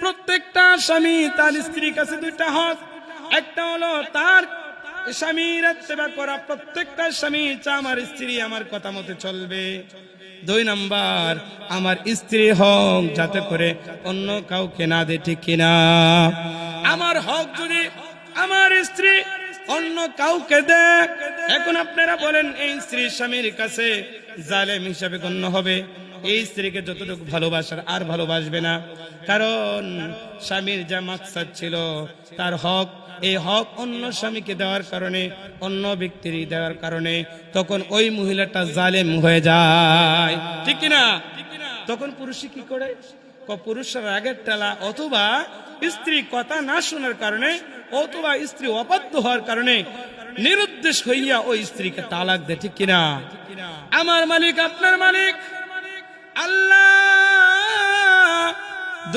প্রত্যেকটা স্বামী তার স্ত্রীর কাছে দুইটা হক। একটা হলো তার স্বামীর ইত্তেবা করা, প্রত্যেকটা স্বামী চায় আমার স্ত্রী আমার কথা মতো চলবে। 2 নাম্বার, আমার স্ত্রী হক যাতে করে অন্য কাউকে না দে, ঠিক কিনা? আমার হক যদি আমার স্ত্রী অন্য কাউকে দেয়, এখন আপনারা বলেন এই স্ত্রী স্বামীর কাছে জালেম হিসাবে গণ্য হবে? এই স্ত্রীকে যতটুকু ভালোবাসার আর ভালোবাসবে না, কারণ স্বামীর যা মাকসাদ ছিল তার হক, এই হক অন্য স্বামীকে দেওয়ার কারণে, অন্য ব্যক্তির দেওয়ার কারণে তখন ওই মহিলাটা জালেম হয়ে যায়, ঠিক কিনা? তখন পুরুষ কি করে? পুরুষের রাগের টেলা অথবা স্ত্রী কথা না শোনার কারণে অথবা স্ত্রী অবাধ্য হওয়ার কারণে নিরুদ্দেশ হইয়া ওই স্ত্রীকে তালাক দেয়, ঠিক কিনা? আমার মালিক আপনার মালিক আল্লাহ